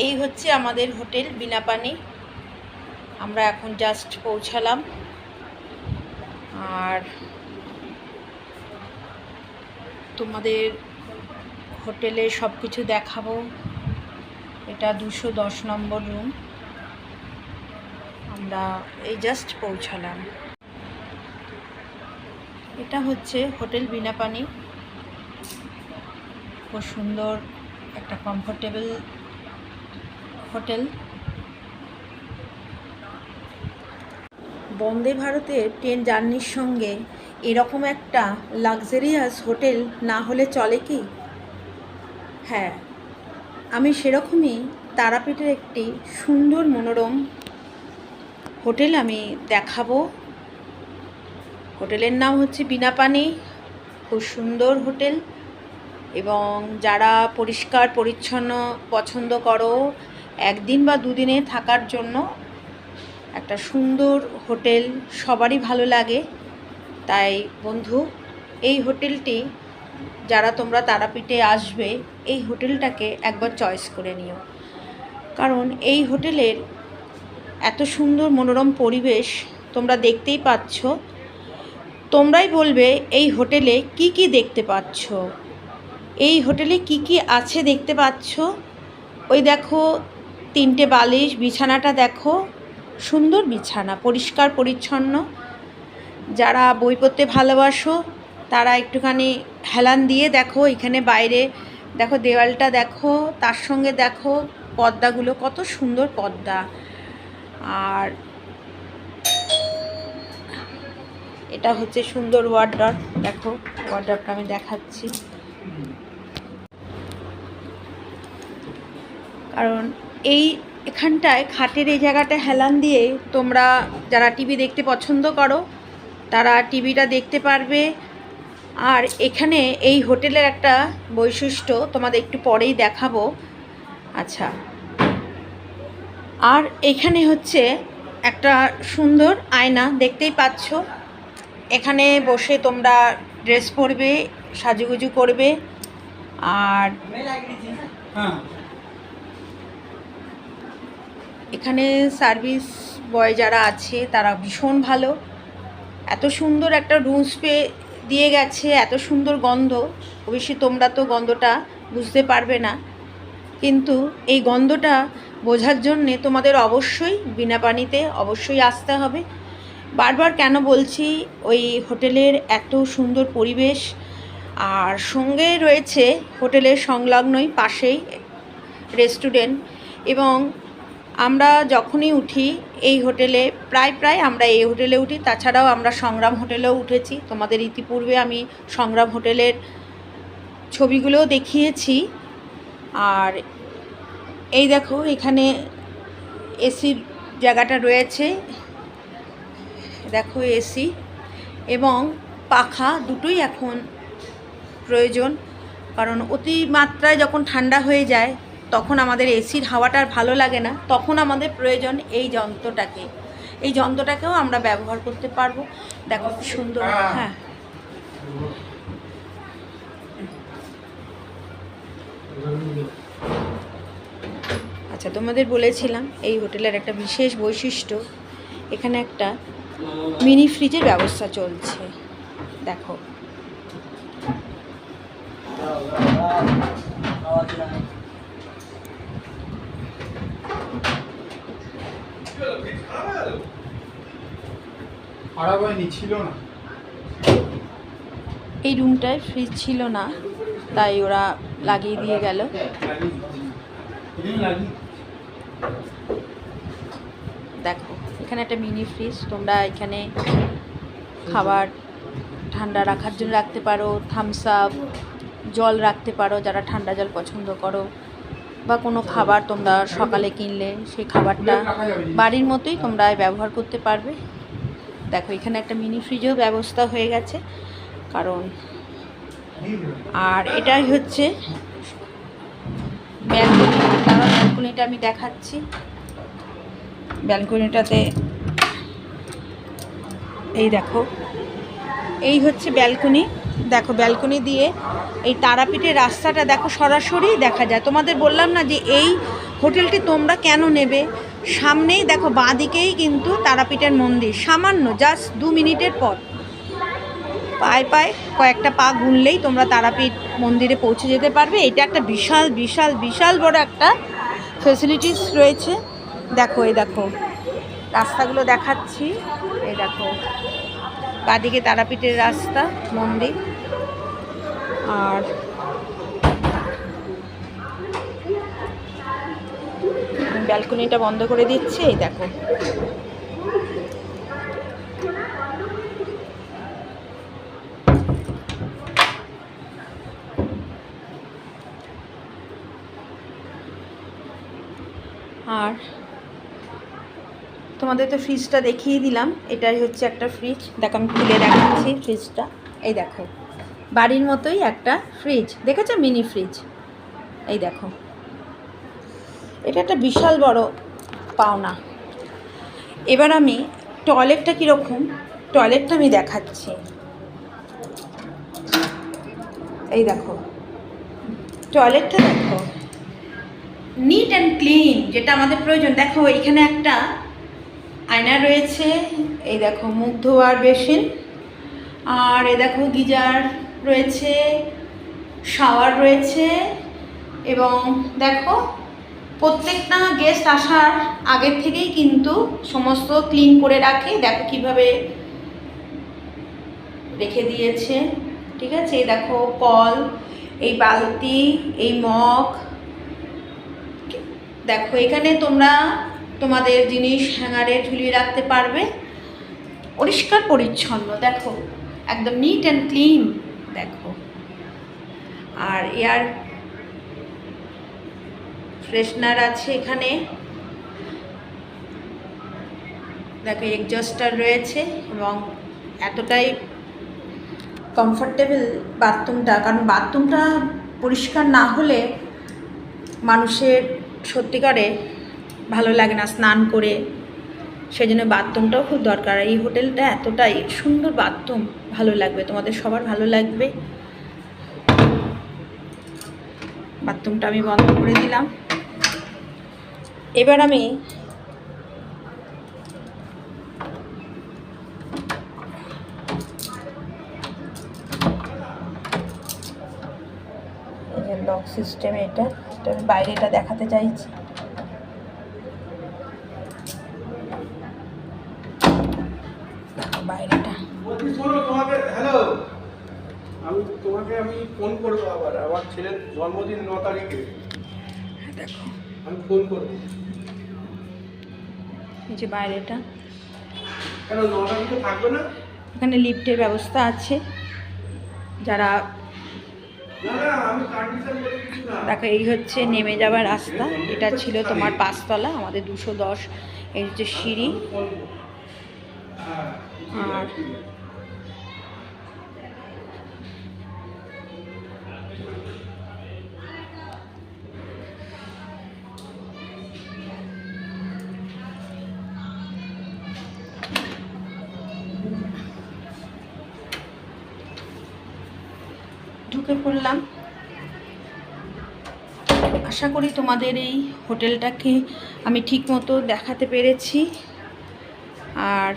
এই হচ্ছে আমাদের হোটেল বিনাপানি। আমরা এখন জাস্ট পৌঁছালাম আর তোমাদের হোটেলে সব কিছু দেখাবো। এটা 210 নম্বর রুম। আমরা এই জাস্ট পৌঁছালাম। এটা হচ্ছে হোটেল বিনাপানি। খুব সুন্দর একটা কমফোর্টেবল হোটেল। বন্দে ভারতের ট্রেন জার্নির সঙ্গে এরকম একটা লাক্সারিয়াস হোটেল না হলে চলে কি? হ্যাঁ, আমি সেরকমই তারাপীঠের একটি সুন্দর মনোরম হোটেল আমি দেখাবো। হোটেলের নাম হচ্ছে বিনাপানি। খুব সুন্দর হোটেল, এবং যারা পরিষ্কার পরিচ্ছন্ন পছন্দ করো, একদিন বা দুদিনে থাকার জন্য একটা সুন্দর হোটেল সবারই ভালো লাগে। তাই বন্ধু, এই হোটেলটি যারা তোমরা তারাপীঠে আসবে, এই হোটেলটাকে একবার চয়েস করে নিও। কারণ এই হোটেলের এত সুন্দর মনোরম পরিবেশ তোমরা দেখতেই পাচ্ছ। তোমরাই বলবে এই হোটেলে কি কি দেখতে পাচ্ছ, এই হোটেলে কি কি আছে দেখতে পাচ্ছ। ওই দেখো 3টে বালিশ, বিছানাটা দেখো, সুন্দর বিছানা, পরিষ্কার পরিচ্ছন্ন। যারা বই পড়তে ভালোবাসো তারা একটুখানি হেলান দিয়ে দেখো। এখানে বাইরে দেখো, দেওয়ালটা দেখো, তার সঙ্গে দেখো পর্দাগুলো, কত সুন্দর পর্দা। আর এটা হচ্ছে সুন্দর ওয়ার্ডরোব। দেখো ওয়ার্ডরোবটা আমি দেখাচ্ছি। কারণ এখানটায় খাটের এই জায়গাটা হেলান দিয়ে তোমরা যারা টিভি দেখতে পছন্দ করো তারা টিভিটা দেখতে পারবে। আর এখানে এই হোটেলের একটা বৈশিষ্ট্য তোমাদের একটু পরেই দেখাবো। আচ্ছা, আর এখানে হচ্ছে একটা সুন্দর আয়না, দেখতেই পাচ্ছ। এখানে বসে তোমরা ড্রেস পরবে, সাজুগুজু করবে। আর এখানে সার্ভিস বয় যারা আছে তারা ভীষণ ভালো। এত সুন্দর একটা রুম দিয়ে গেছে, এত সুন্দর গন্ধ। অবশ্যই তোমরা তো গন্ধটা বুঝতে পারবে না, কিন্তু এই গন্ধটা বোঝার জন্যে তোমাদের অবশ্যই বিনাপানিতে অবশ্যই আসতে হবে। বারবার কেন বলছি, ওই হোটেলের এত সুন্দর পরিবেশ, আর সঙ্গে রয়েছে হোটেলের সংলগ্নই পাশেই রেস্টুরেন্ট। এবং আমরা যখনই উঠি এই হোটেলে, প্রায় আমরা এই হোটেলে উঠি। তাছাড়াও আমরা সংগ্রাম হোটেলেও উঠেছি। তোমাদের ইতিপূর্বে আমি সংগ্রাম হোটেলের ছবিগুলোও দেখিয়েছি। আর এই দেখো এখানে এসির জায়গাটা রয়েছে, দেখো এসি এবং পাখা দুটোই এখন প্রয়োজন। কারণ অতিমাত্রায় যখন ঠান্ডা হয়ে যায় তখন আমাদের এসির হাওয়াটা আর ভালো লাগে না, তখন আমাদের প্রয়োজন এই যন্ত্রটাকেও আমরা ব্যবহার করতে পারবো। দেখো কি সুন্দর। হ্যাঁ, আচ্ছা, তোমাদের বলেছিলাম এই হোটেলের একটা বিশেষ বৈশিষ্ট্য, এখানে একটা মিনি ফ্রিজের ব্যবস্থা চলছে। দেখো এই রুমটায় ফ্রিজ ছিল না, তাই ওরা লাগিয়ে দিয়ে গেল। দেখো এখানে একটা মিনি ফ্রিজ, তোমরা এখানে খাবার ঠান্ডা রাখার জন্য রাখতে পারো, থামস আপ জল রাখতে পারো যারা ঠান্ডা জল পছন্দ করো, বা কোনো খাবার তোমরা সকালে কিনলে সেই খাবারটা বাড়ির মতোই তোমরা ব্যবহার করতে পারবে। দেখো এখানে একটা মিনি ফ্রিজেও ব্যবস্থা হয়ে গেছে। কারণ আর এটাই হচ্ছে ব্যালকনি। তারা ব্যালকনিটা আমি দেখাচ্ছি। ব্যালকনিটাতে এই দেখো, এই হচ্ছে ব্যালকনি। দেখো ব্যালকনি দিয়ে এই তারাপীঠের রাস্তাটা দেখো সরাসরি দেখা যায়। তোমাদের বললাম না যে এই হোটেলটি তোমরা কেন নেবে, সামনেই দেখো বাঁ দিকেই কিন্তু তারাপীঠের মন্দির, সামান্য জাস্ট 2 মিনিটের পথ, পায়ে পায়ে কয়েকটা পা গুনলেই তোমরা তারাপীঠ মন্দিরে পৌঁছে যেতে পারবে। এটা একটা বিশাল বিশাল বিশাল বড় একটা ফেসিলিটিস রয়েছে। দেখো এই দেখো রাস্তাগুলো দেখাচ্ছি, এই দেখো বাদিকে তারাপীঠের রাস্তা, মন্দির, আর ব্যালকনিটা বন্ধ করে দিচ্ছি। এই দেখো আর তোমাদের তো ফ্রিজটা দেখিয়ে দিলাম, এটাই হচ্ছে একটা ফ্রিজ। দেখো আমি খুলে দেখাচ্ছি ফ্রিজটা। এই দেখো বাড়ির মতোই একটা ফ্রিজ, দেখেছো, মিনি ফ্রিজ। এই দেখো এটা একটা বিশাল বড় পাওনা। এবার আমি টয়লেটটা কীরকম, টয়লেটটা আমি দেখাচ্ছি। এই দেখো টয়লেটটা দেখো, নিট অ্যান্ড ক্লিন, যেটা আমাদের প্রয়োজন। দেখো এখানে একটা আয়না রয়েছে, এই দেখো মুখ ধোয়ার বেসিন, আর এই দেখো গিজার রয়েছে, শাওয়ার রয়েছে, এবং দেখো প্রত্যেকটা গেস্ট আসার আগের থেকেই কিন্তু সমস্ত ক্লিন করে রাখে। দেখো কিভাবে রেখে দিয়েছে, ঠিক আছে। এই দেখো কল, এই বালতি, এই মগ, দেখো এখানে তোমরা তোমাদের জিনিস হ্যাঙ্গারে ঝুলিয়ে রাখতে পারবে, পরিষ্কার পরিচ্ছন্ন, দেখো একদম নিট অ্যান্ড ক্লিন। দেখো আর এয়ার ফ্রেশনার আছে এখানে, দেখো এক্সস্টার রয়েছে, এবং এতটাই কমফোর্টেবল বাথরুমটা, কারণ বাথরুমটা পরিষ্কার না হলে মানুষের সত্যিকারে ভালো লাগে না স্নান করে, সেই জন্য বাথরুমটাও খুব দরকার। এই হোটেলটা এতটাই সুন্দর বাথরুম, ভালো লাগবে, তোমাদের সবার ভালো লাগবে। বাথরুমটা আমি বন্ধ করে দিলাম। এবার আমি লক সিস্টেম, এটা বাইরেটা দেখাতে চাইছি। বাইরেটা হ্যালো, আমি ফোন করবো আবার, আমার ছেলের জন্মদিন 9 তারিখে। দেখো আমি ফোন করবো। এই যে বাইরেটা, কেন 9 তারিখে থাকবে না? এখানে লিফটের ব্যবস্থা আছে, যারা দেখো এই হচ্ছে নেমে যাওয়ার রাস্তা। এটা ছিল তোমার 5 তলা, আমাদের 210। এই হচ্ছে সিঁড়ি, আর ঢুকে পড়লাম। আশা করি তোমাদের এই হোটেলটাকে আমি ঠিকমতো দেখাতে পেরেছি। আর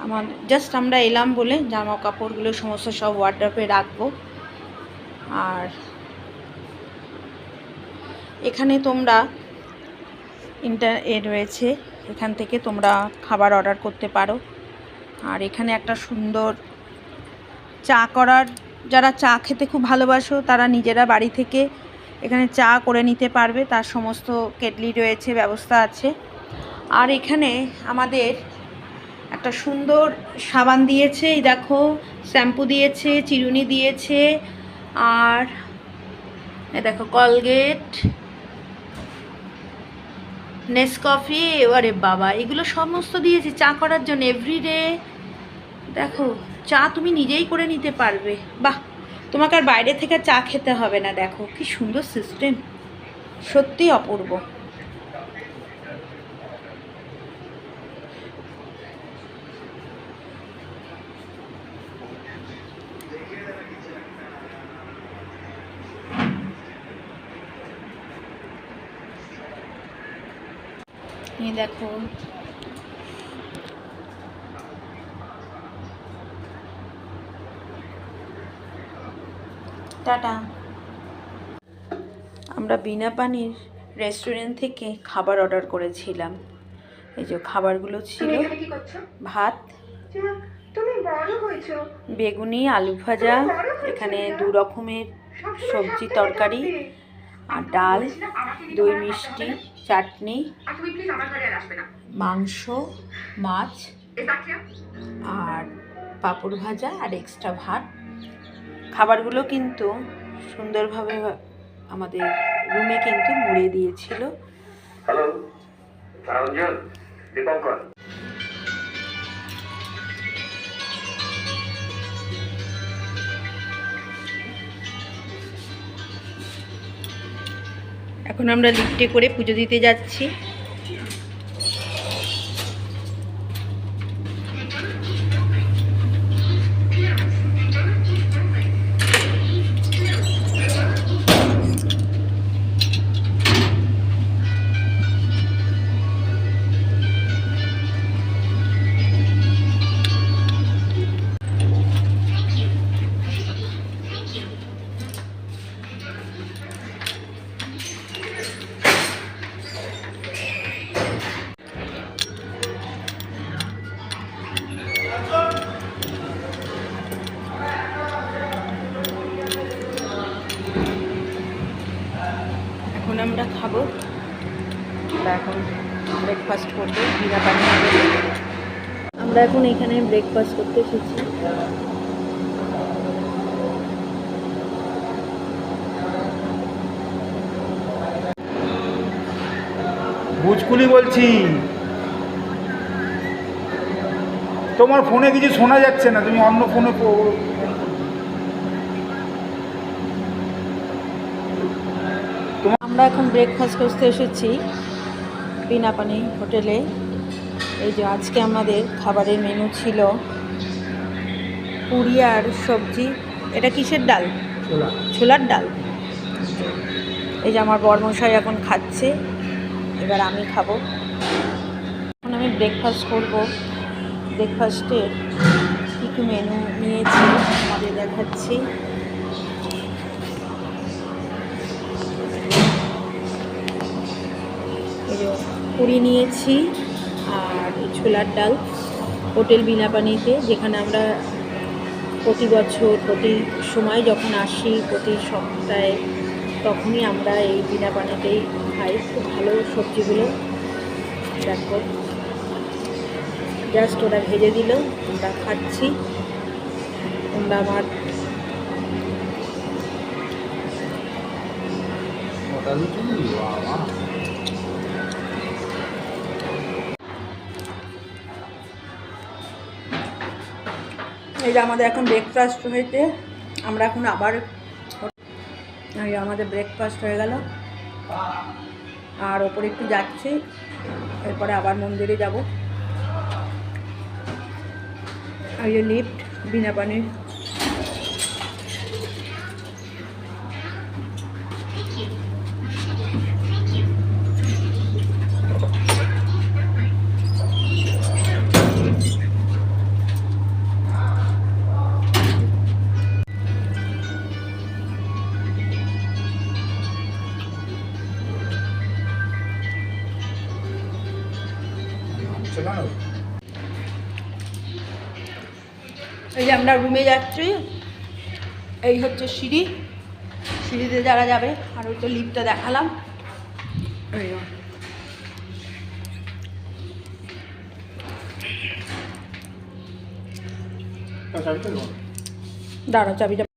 আমার জাস্ট আমরা এলাম বলে জামা কাপড়গুলো সমস্ত সব ওয়ার্ড্রপে রাখবো। আর এখানে তোমরা রয়েছে, এখান থেকে তোমরা খাবার অর্ডার করতে পারো। আর এখানে একটা সুন্দর চা করার, যারা চা খেতে খুব ভালোবাসো তারা নিজেরা বাড়ি থেকে এখানে চা করে নিতে পারবে, তার সমস্ত কেটলি রয়েছে, ব্যবস্থা আছে। আর এখানে আমাদের একটা সুন্দর সাবান দিয়েছে, এই দেখো শ্যাম্পু দিয়েছে, চিরুনি দিয়েছে, আর এই দেখো কলগেট, নেসকফি, এবারে বাবা এগুলো সমস্ত দিয়েছে চা করার জন্য এভরিডে। দেখো চা তুমি নিজেই করে নিতে পারবে, বাহ, তোমাকে আর বাইরে থেকে চা খেতে হবে না। দেখো কি সুন্দর সিস্টেম, সত্যি অপূর্ব। এই দেখো টাটা। আমরা বিনা পানির রেস্টুরেন্ট থেকে খাবার অর্ডার করেছিলাম। এই যে খাবারগুলো ছিল ভাত, বেগুনি, আলু ভাজা, এখানে 2 রকমের সবজি তরকারি আর ডাল, দই মিষ্টি, চাটনি, মাংস, মাছ আর পাঁপড় ভাজা আর এক্সট্রা ভাত। খাবারগুলো কিন্তু সুন্দরভাবে আমাদের রুমে কিন্তু মুড়িয়ে দিয়েছিল। হ্যালো, রঞ্জন, দীপঙ্কর। এখন আমরা লিফটে করে পুজো দিতে যাচ্ছি। এখন আমরা খাবো। আমরা এখন ব্রেকফাস্ট করবো বিনা পানি। আমরা এখন এখানে ব্রেকফাস্ট করতে এসেছি। বুঝকুলি বলছি, তোমার ফোনে কিছু শোনা যাচ্ছে না, তুমি অন্য ফোনে আমরা এখন ব্রেকফাস্ট করতে এসেছি বিনা পানি হোটেলে। এই যে আজকে আমাদের খাবারের মেনু ছিল পুরি আর সবজি। এটা কিসের ডাল? ছোলার ডাল। এই যে আমার বরমশাই এখন খাচ্ছে, এবার আমি খাবো। এখন আমি ব্রেকফাস্ট করব। ব্রেকফাস্টে কী কী মেনু নিয়েছি আমাদের দেখাচ্ছি। পুরি নিয়েছি আর ছোলার ডাল হোটেল বিনা পানিতে, যেখানে আমরা প্রতি বছর প্রতি সময় যখন আসি প্রতি সপ্তাহে তখনই আমরা এই বিনা পানিতেই খাই। খুব ভালো সবজিগুলো, দেখো জাস্ট ওরা ভেজে দিল, আমরা খাচ্ছি। তোমরা আমার এই যে আমাদের এখন ব্রেকফাস্ট হয়েছে। আমরা এখন আবার এই আমাদের ব্রেকফাস্ট হয়ে গেল আর ওপরে একটু যাচ্ছি, এরপরে আবার মন্দিরে যাব। এই যে লিফট বিনা পানির। এই যে আমরা রুমে যাচ্ছি, এই হচ্ছে সিঁড়ি, সিঁড়িতে যারা যাবে। আর ওই তো লিফটটা দেখালাম। দাঁড়া চাবিটা